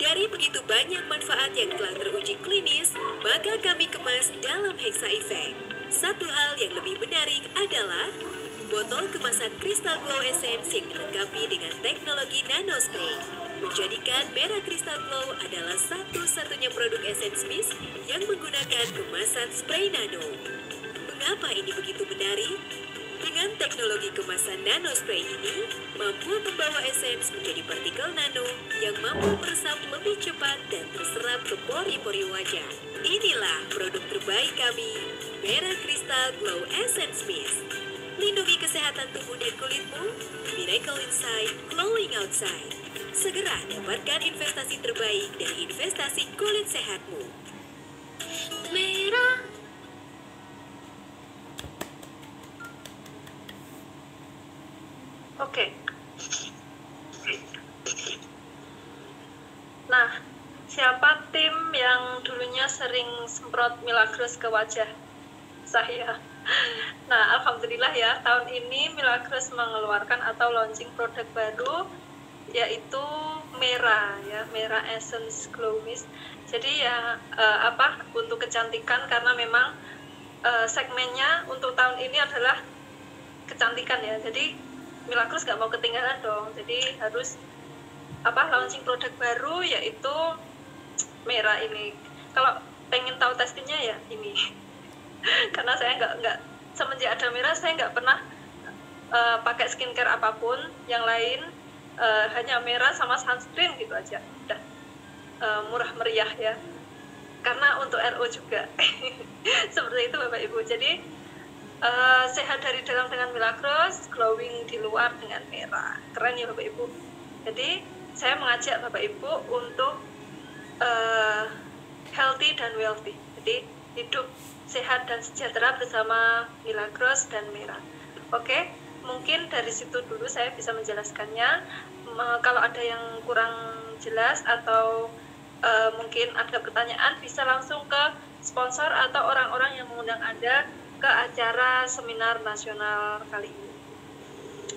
S6: Dari begitu banyak manfaat yang telah teruji klinis, maka kami kemas dalam Hexa Effect. Satu hal yang lebih menarik adalah botol kemasan Crystal Glow Essence yang dilengkapi dengan teknologi nanospray, menjadikan merah Crystal Glow adalah satu-satunya produk Essence Mist yang menggunakan kemasan spray nano. Mengapa ini begitu menarik? Dengan teknologi kemasan nanospray ini, mampu membawa essence menjadi partikel nano yang mampu meresap lebih cepat dan terserap ke pori-pori wajah. Inilah produk terbaik kami, Merah Crystal Glow Essence Mist. Lindungi kesehatan tubuh dan kulitmu, miracle inside, glowing outside. Segera dapatkan investasi terbaik dari investasi kulit sehatmu. Merah.
S1: Oke. Nah, siapa tim yang dulunya sering semprot Milagros ke wajah saya. Nah, alhamdulillah ya, tahun ini Milagros mengeluarkan atau launching produk baru yaitu Mera ya, Mera Essence Glow Mist. Jadi ya untuk kecantikan, karena memang segmennya untuk tahun ini adalah kecantikan ya. Jadi Milagros nggak mau ketinggalan dong. Jadi harus launching produk baru yaitu Mera ini. Kalau pengen tahu testingnya ya ini. Karena saya nggak semenjak ada Mera saya nggak pernah pakai skincare apapun yang lain, hanya Mera sama sunscreen gitu aja, udah murah meriah ya, karena untuk RO juga. Seperti itu Bapak Ibu. Jadi sehat dari dalam dengan Milagros, glowing di luar dengan Mera, keren ya Bapak Ibu. Jadi saya mengajak Bapak Ibu untuk healthy dan wealthy, jadi hidup sehat dan sejahtera bersama Milagros dan Mera. Oke, mungkin dari situ dulu saya bisa menjelaskannya. Kalau ada yang kurang jelas atau mungkin ada pertanyaan, bisa langsung ke sponsor atau orang-orang yang mengundang Anda ke acara seminar nasional kali ini.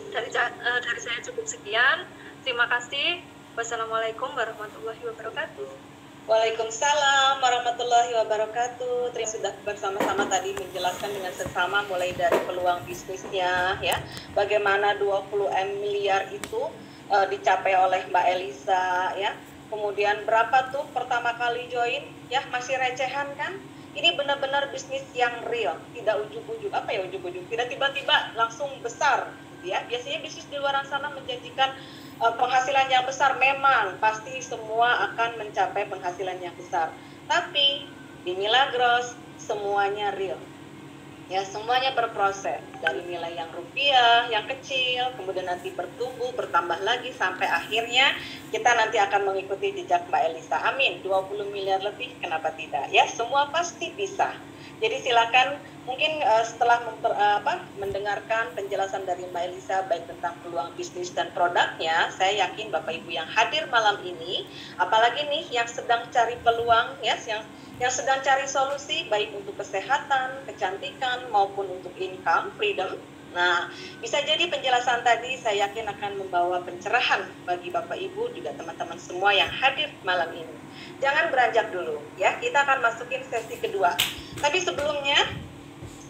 S1: Dari saya cukup sekian. Terima kasih. Wassalamualaikum warahmatullahi wabarakatuh.
S3: Waalaikumsalam warahmatullahi wabarakatuh. Terima kasih sudah bersama-sama tadi menjelaskan dengan seksama mulai dari peluang bisnisnya ya. Bagaimana 20 miliar itu dicapai oleh Mbak Elisa ya. Kemudian berapa tuh pertama kali join ya, masih recehan kan? Ini benar-benar bisnis yang real, tidak ujug-ujug. Apa ya ujug-ujug? Tidak tiba-tiba langsung besar gitu ya. Biasanya bisnis di luar sana menjanjikan penghasilan yang besar, memang pasti semua akan mencapai penghasilan yang besar. Tapi di Milagros semuanya real. Ya, semuanya berproses dari nilai yang rupiah, yang kecil, kemudian nanti bertumbuh, bertambah lagi sampai akhirnya kita nanti akan mengikuti jejak Mbak Elisa. Amin. 20 miliar lebih, kenapa tidak? Ya, semua pasti bisa. Jadi silakan mungkin setelah mendengarkan penjelasan dari Mbak Elisa baik tentang peluang bisnis dan produknya, saya yakin Bapak Ibu yang hadir malam ini, apalagi nih yang sedang cari peluang ya, yang sedang cari solusi baik untuk kesehatan, kecantikan maupun untuk income, freedom. Nah, bisa jadi penjelasan tadi saya yakin akan membawa pencerahan bagi Bapak Ibu juga teman-teman semua yang hadir malam ini. Jangan beranjak dulu ya, kita akan masukin sesi kedua. Tapi sebelumnya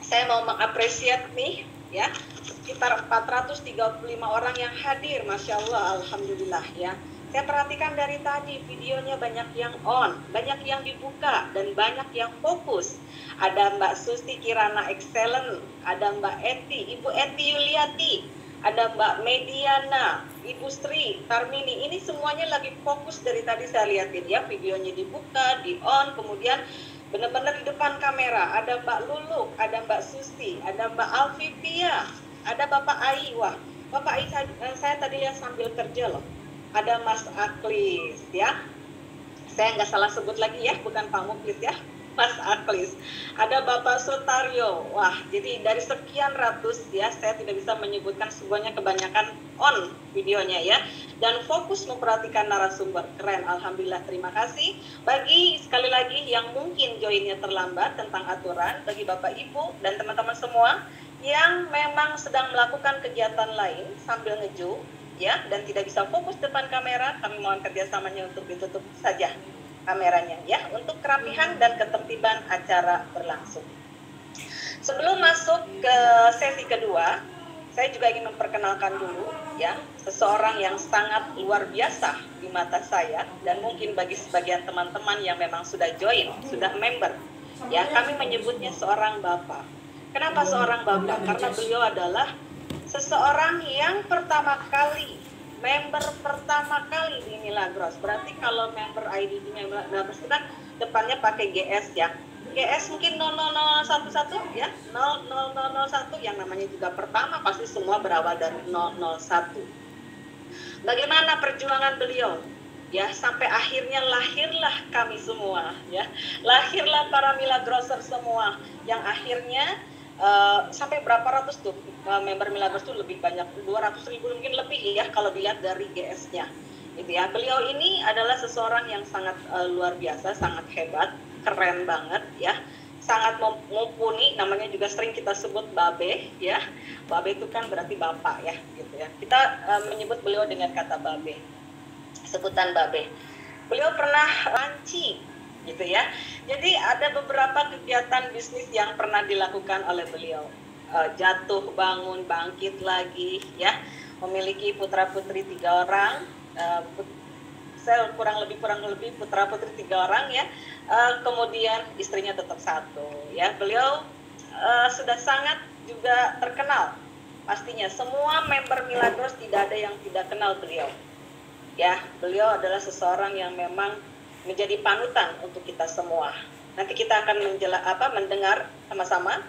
S3: saya mau mengapresiasi nih ya, sekitar 435 orang yang hadir, Masya Allah, Alhamdulillah ya. Saya perhatikan dari tadi videonya banyak yang on, banyak yang dibuka, dan banyak yang fokus. Ada Mbak Susti Kirana Excellent, ada Mbak Eti, Ibu Eti Yuliati, ada Mbak Mediana, Ibu Sri, Tarmini. Ini semuanya lagi fokus dari tadi saya lihatin ya, videonya dibuka, di on, kemudian benar-benar di depan kamera. Ada Mbak Lulu, ada Mbak Susti, ada Mbak Alfifia, ada Bapak Ai. Wah, Bapak Ai saya tadi lihat sambil kerja loh. Ada Mas Aklis ya, saya nggak salah sebut lagi ya, bukan Pak Muklis ya, Mas Aklis. Ada Bapak Sutaryo. Wah, jadi dari sekian ratus ya, saya tidak bisa menyebutkan semuanya, kebanyakan on videonya ya, dan fokus memperhatikan narasumber. Keren, Alhamdulillah, terima kasih. Bagi sekali lagi yang mungkin joinnya terlambat tentang aturan, bagi Bapak Ibu dan teman-teman semua yang memang sedang melakukan kegiatan lain sambil ngeju ya, dan tidak bisa fokus depan kamera, kami mohon kerjasamanya untuk ditutup saja kameranya ya, untuk kerapihan dan ketertiban acara berlangsung. Sebelum masuk ke sesi kedua, saya juga ingin memperkenalkan dulu ya, seseorang yang sangat luar biasa di mata saya, dan mungkin bagi sebagian teman-teman yang memang sudah join, sudah member ya, kami menyebutnya seorang bapak. Kenapa seorang bapak? Karena beliau adalah seseorang yang pertama kali, member pertama kali di Milagros. Berarti kalau member ID di Milagros itu kan depannya pakai GS ya. GS mungkin 00011 ya, 00001, yang namanya juga pertama, pasti semua berawal dari 001. Bagaimana perjuangan beliau? Ya, sampai akhirnya lahirlah kami semua ya. Lahirlah para Milagroser semua yang akhirnya sampai berapa ratus tuh member Milagros tuh, lebih banyak, 200.000 mungkin lebih ya kalau dilihat dari GS-nya. Gitu ya. Beliau ini adalah seseorang yang sangat luar biasa, sangat hebat, keren banget ya. Sangat mumpuni, namanya juga sering kita sebut Babe ya. Babe itu kan berarti bapak ya, gitu ya. Kita menyebut beliau dengan kata Babe. Sebutan Babe. Beliau pernah launching gitu ya. Jadi ada beberapa kegiatan bisnis yang pernah dilakukan oleh beliau. Jatuh, bangun, bangkit lagi ya. Memiliki putra-putri 3 orang. Saya kurang lebih putra-putri 3 orang ya. Kemudian istrinya tetap 1 ya. Beliau sudah sangat juga terkenal. Pastinya semua member Milagros tidak ada yang tidak kenal beliau. Ya, beliau adalah seseorang yang memang menjadi panutan untuk kita semua. Nanti kita akan mendengar sama-sama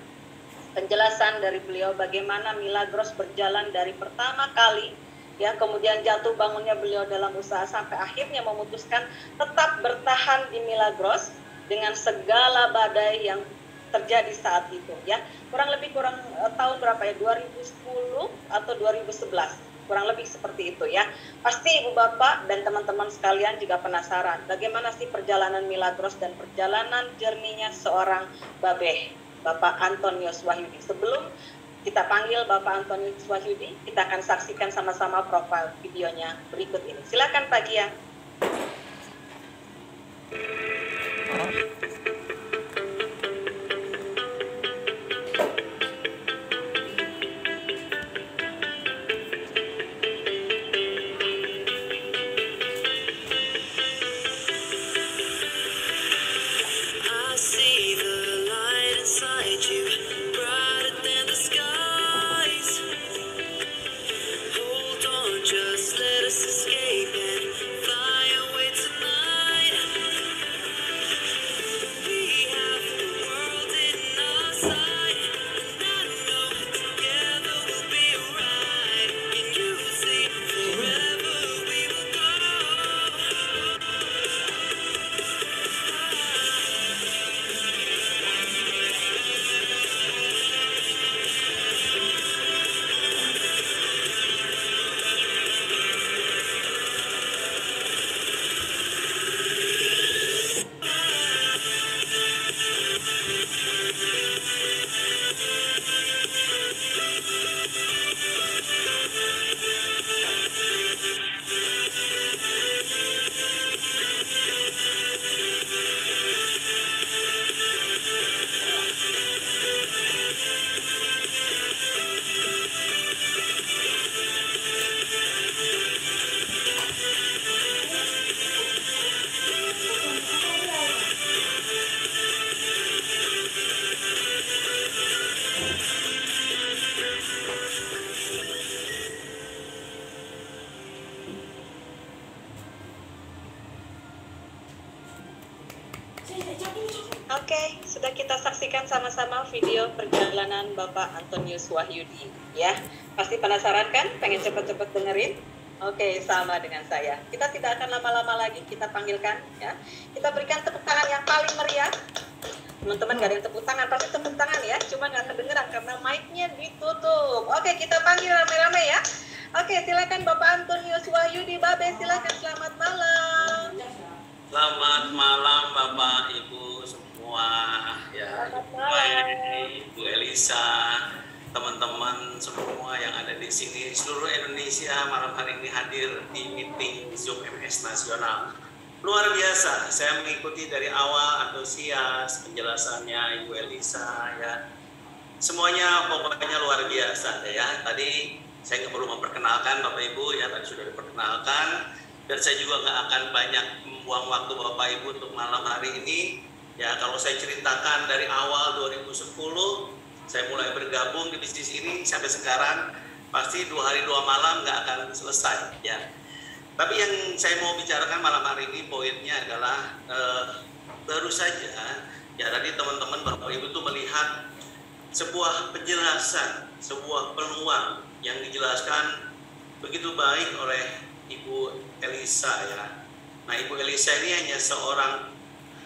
S3: penjelasan dari beliau bagaimana Milagros berjalan dari pertama kali ya, kemudian jatuh bangunnya beliau dalam usaha sampai akhirnya memutuskan tetap bertahan di Milagros dengan segala badai yang terjadi saat itu ya. Kurang tahun berapa ya, 2010 atau 2011, kurang lebih seperti itu ya. Pasti Ibu Bapak dan teman-teman sekalian juga penasaran bagaimana sih perjalanan Milagros dan perjalanan journey-nya seorang Babe, Bapak Antonius Wahyudi. Sebelum kita panggil Bapak Antonius Wahyudi, kita akan saksikan sama-sama profil videonya berikut ini. Silakan Pak Gia. Oke, sudah kita saksikan sama-sama video perjalanan Bapak Antonius Wahyudi ya. Pasti penasaran kan? Pengen cepet-cepet dengerin? Oke, sama dengan saya. Kita tidak akan lama-lama lagi, kita panggilkan ya. Kita berikan tepuk tangan yang paling meriah. Teman-teman gak ada yang tepuk tangan, pasti tepuk tangan ya. Cuma gak kedengeran karena mic-nya ditutup. Oke, kita panggil rame-rame ya. Oke, silakan Bapak Antonius Wahyudi. Babe, silakan, selamat malam.
S5: Selamat malam Bapak Ibu semua ya. Ibu Elisa, teman-teman semua yang ada di sini, seluruh Indonesia malam hari ini hadir di meeting Zoom MS Nasional. Luar biasa, saya mengikuti dari awal antusias penjelasannya Ibu Elisa ya. Semuanya pokoknya luar biasa ya. Tadi saya nggak perlu memperkenalkan Bapak Ibu ya, tadi sudah diperkenalkan. Dan saya juga nggak akan banyak membuang waktu Bapak Ibu untuk malam hari ini. Ya, kalau saya ceritakan dari awal 2010, saya mulai bergabung di bisnis ini sampai sekarang, pasti 2 hari 2 malam nggak akan selesai. Ya. Tapi yang saya mau bicarakan malam hari ini poinnya adalah baru saja, ya tadi teman-teman Bapak Ibu tuh melihat sebuah penjelasan, sebuah peluang yang dijelaskan begitu baik oleh Ibu Elisa ya. Nah, Ibu Elisa ini hanya seorang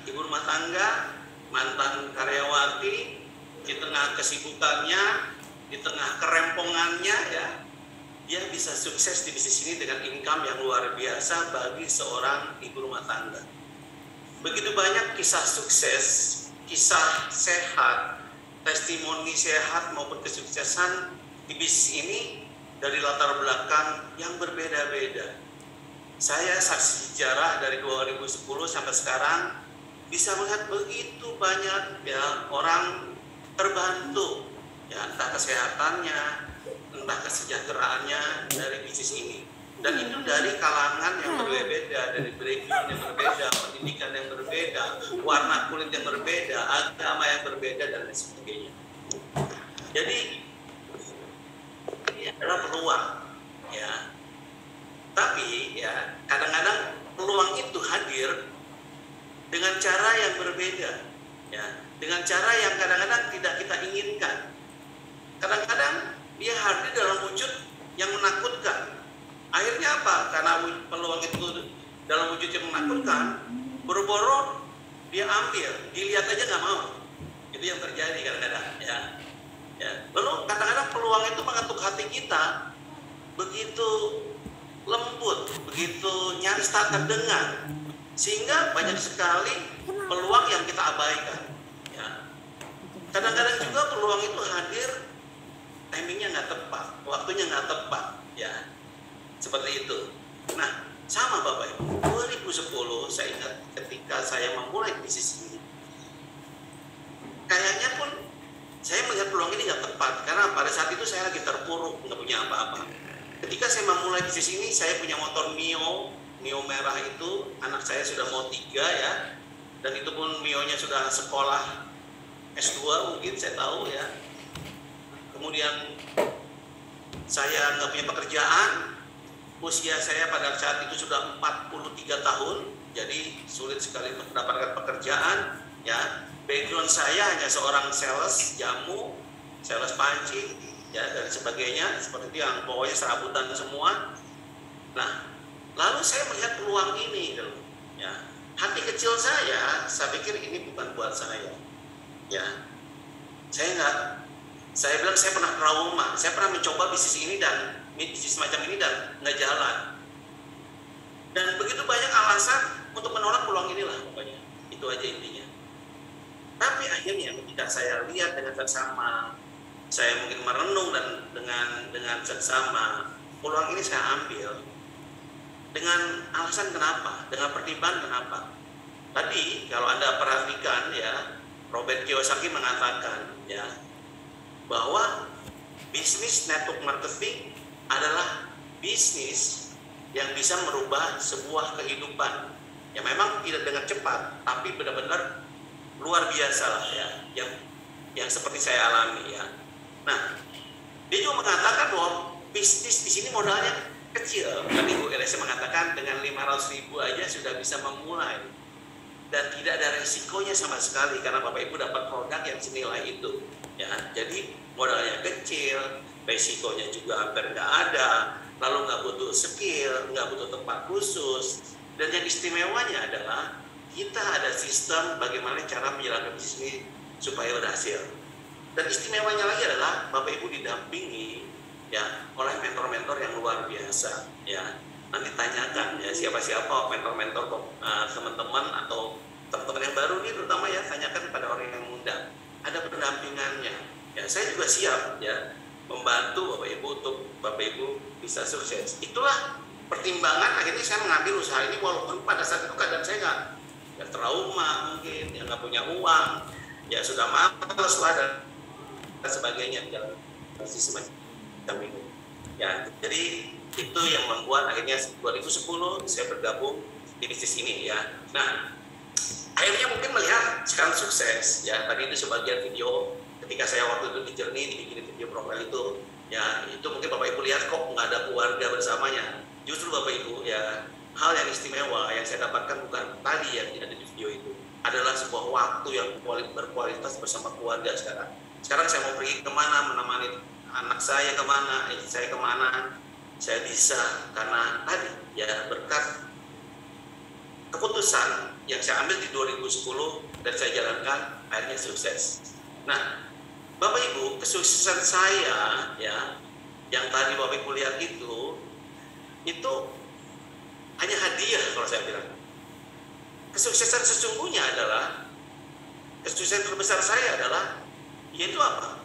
S5: ibu rumah tangga, mantan karyawati, di tengah kesibukannya, di tengah kerempongannya ya. dia bisa sukses di bisnis ini dengan income yang luar biasa bagi seorang ibu rumah tangga. Begitu banyak kisah sukses, kisah sehat, testimoni sehat maupun kesuksesan di bisnis ini dari latar belakang yang berbeda-beda. Saya saksi sejarah dari 2010 sampai sekarang bisa melihat begitu banyak ya orang terbantu, ya entah kesehatannya, entah kesejahteraannya dari bisnis ini. Dan itu dari kalangan yang berbeda, dari background yang berbeda, pendidikan yang berbeda, warna kulit yang berbeda, agama yang berbeda, dan lain sebagainya. Jadi ini adalah peluang, ya. Tapi ya kadang-kadang peluang itu hadir dengan cara yang berbeda, ya, dengan cara yang kadang-kadang tidak kita inginkan. Kadang-kadang dia hadir dalam wujud yang menakutkan. Akhirnya apa? Karena peluang itu dalam wujud yang menakutkan, boro-boro dia ambil, dilihat aja nggak mau. Itu yang terjadi kadang-kadang, ya. Lalu kadang-kadang peluang itu mengetuk hati kita begitu lembut, begitu nyaris tak terdengar, sehingga banyak sekali peluang yang kita abaikan. Ya. Kadang-kadang juga peluang itu hadir, timingnya nggak tepat, waktunya nggak tepat, ya. Seperti itu. Nah, sama Bapak Ibu, 2010 saya ingat ketika saya memulai bisnis ini, kayaknya pun saya melihat peluang ini nggak tepat, karena pada saat itu saya lagi terpuruk, nggak punya apa-apa. Ketika saya memulai bisnis ini, saya punya motor Mio merah itu, anak saya sudah mau 3 ya, dan itu pun Mio-nya sudah sekolah S2 mungkin, saya tahu ya. Kemudian saya nggak punya pekerjaan, usia saya pada saat itu sudah 43 tahun, jadi sulit sekali mendapatkan pekerjaan, ya. Background saya hanya seorang sales jamu, sales pancing, ya, dan sebagainya, seperti itu yang pokoknya serabutan semua. Nah, lalu saya melihat peluang ini, ya. Hati kecil saya pikir ini bukan buat saya, ya. Saya bilang saya pernah trauma, saya pernah mencoba bisnis ini dan bisnis macam ini dan nggak jalan. Dan begitu banyak alasan untuk menolak peluang inilah, pokoknya itu aja intinya. Tapi akhirnya ketika saya lihat dengan seksama, saya mungkin merenung dan dengan seksama, peluang ini saya ambil dengan alasan kenapa, dengan pertimbangan kenapa. Tadi kalau Anda perhatikan ya, Robert Kiyosaki mengatakan ya bahwa bisnis network marketing adalah bisnis yang bisa merubah sebuah kehidupan. Ya memang tidak dengan cepat, tapi benar-benar luar biasa lah ya, yang seperti saya alami ya. Nah, dia juga mengatakan bahwa bisnis di sini modalnya kecil. Tadi Bu Elisa mengatakan dengan 500.000 aja sudah bisa memulai dan tidak ada resikonya sama sekali karena Bapak Ibu dapat produk yang senilai itu. Ya, jadi modalnya kecil, resikonya juga hampir nggak ada, lalu nggak butuh skill, nggak butuh tempat khusus, dan yang istimewanya adalah kita ada sistem bagaimana cara menjalankan bisnis ini supaya berhasil. Dan istimewanya lagi adalah Bapak Ibu didampingi ya oleh mentor-mentor yang luar biasa ya. Nanti tanyakan ya siapa-siapa mentor-mentor teman-teman atau teman-teman yang baru ini terutama ya, tanyakan pada orang yang muda. Ada pendampingannya. Ya, saya juga siap ya membantu Bapak Ibu untuk Bapak Ibu bisa sukses. Itulah pertimbangan akhirnya saya mengambil usaha ini walaupun pada saat itu keadaan saya nggak trauma mungkin, ya nggak punya uang, ya sudah malas lah dan sebagainya dalam bisnis semacam itu. Ya, jadi itu yang membuat akhirnya 2010 saya bergabung di bisnis ini ya. Nah, akhirnya mungkin melihat sekarang sukses ya. Tadi itu sebagian video ketika saya waktu itu di Journey dibikin video profil itu ya, itu mungkin Bapak Ibu lihat kok nggak ada keluarga bersamanya. Justru Bapak Ibu ya, hal yang istimewa yang saya dapatkan bukan tadi yang ada di video itu, adalah sebuah waktu yang berkualitas bersama keluarga sekarang. Sekarang saya mau pergi kemana, menemani anak saya kemana, istri saya kemana, saya bisa karena tadi ya berkat keputusan yang saya ambil di 2010 dan saya jalankan, akhirnya sukses. Nah, Bapak Ibu, kesuksesan saya ya yang tadi Bapak Ibu lihat itu hanya hadiah kalau saya bilang. Kesuksesan sesungguhnya adalah, kesuksesan terbesar saya adalah, yaitu apa?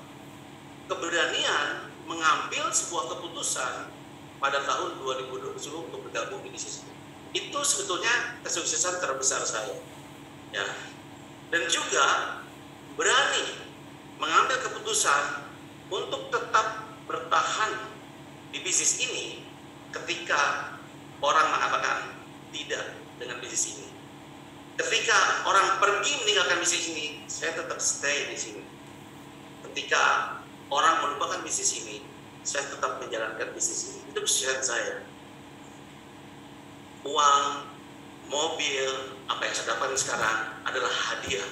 S5: Keberanian mengambil sebuah keputusan pada tahun 2020 untuk bergabung di bisnis. Itu sebetulnya kesuksesan terbesar saya. Ya. Dan juga berani mengambil keputusan untuk tetap bertahan di bisnis ini ketika orang mengatakan tidak dengan bisnis ini. Ketika orang pergi meninggalkan bisnis ini, saya tetap stay di sini. Ketika orang melupakan bisnis ini, saya tetap menjalankan bisnis ini. Itu kesuksesan saya. Uang, mobil, apa yang saya dapatkan sekarang adalah hadiah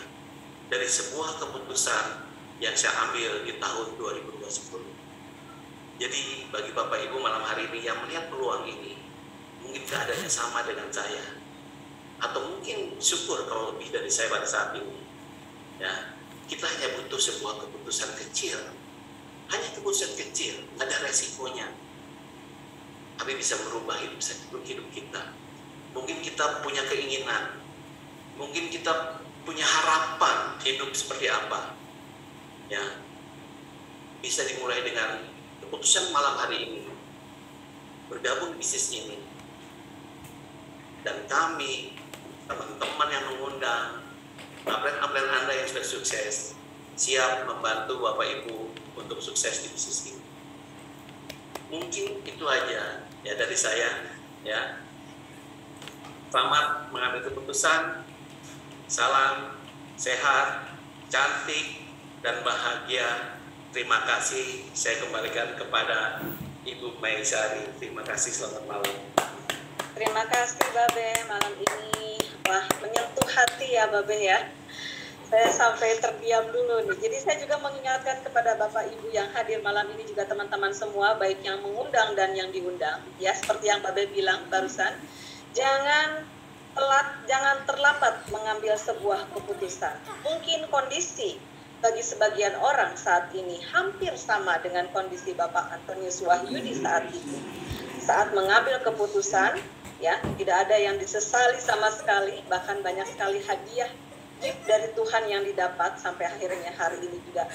S5: dari sebuah keputusan yang saya ambil di tahun 2020. Jadi bagi Bapak Ibu malam hari ini yang melihat peluang ini, mungkin keadaannya sama dengan saya, atau mungkin syukur kalau lebih dari saya pada saat ini. Ya, kita hanya butuh sebuah keputusan kecil, hanya keputusan kecil, ada resikonya, tapi bisa merubah hidup kita. Mungkin kita punya keinginan, mungkin kita punya harapan hidup seperti apa. Ya, bisa dimulai dengan keputusan malam hari ini, bergabung di bisnis ini. Dan kami, teman-teman yang mengundang, upline-upline Anda yang sudah sukses, siap membantu Bapak Ibu untuk sukses di bisnis ini. Mungkin itu aja ya dari saya, ya. Selamat mengambil keputusan. Salam sehat, cantik, dan bahagia. Terima kasih. Saya kembalikan kepada Ibu Maisari. Terima kasih. Selamat malam.
S3: Terima kasih Babe malam ini. Wah, menyentuh hati ya Babe ya. Saya sampai terdiam dulu nih. Jadi saya juga mengingatkan kepada Bapak Ibu yang hadir malam ini, juga teman-teman semua, baik yang mengundang dan yang diundang. Ya, seperti yang Babe bilang barusan, jangan terlambat mengambil sebuah keputusan. Mungkin kondisi bagi sebagian orang saat ini hampir sama dengan kondisi Bapak Antonius Wahyudi saat itu. Saat mengambil keputusan, ya, tidak ada yang disesali sama sekali, bahkan banyak sekali hadiah dari Tuhan yang didapat sampai akhirnya hari ini juga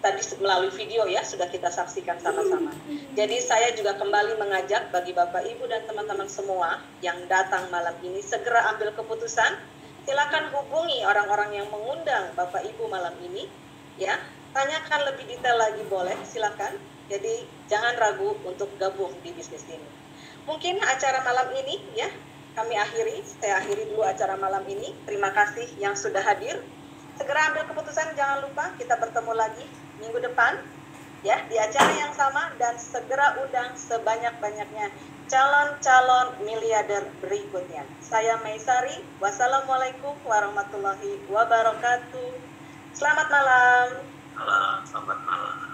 S3: tadi melalui video ya sudah kita saksikan sama-sama. Jadi saya juga kembali mengajak bagi Bapak Ibu dan teman-teman semua yang datang malam ini segera ambil keputusan. Silakan hubungi orang-orang yang mengundang Bapak Ibu malam ini ya. Tanyakan lebih detail lagi boleh, silakan. Jadi jangan ragu untuk gabung di bisnis ini. Mungkin acara malam ini ya saya akhiri dulu acara malam ini. Terima kasih yang sudah hadir. Segera ambil keputusan, jangan lupa kita bertemu lagi minggu depan ya di acara yang sama, dan segera undang sebanyak-banyaknya calon-calon miliarder berikutnya. Saya Maisari. Wassalamualaikum warahmatullahi wabarakatuh. Selamat malam.
S5: Selamat malam.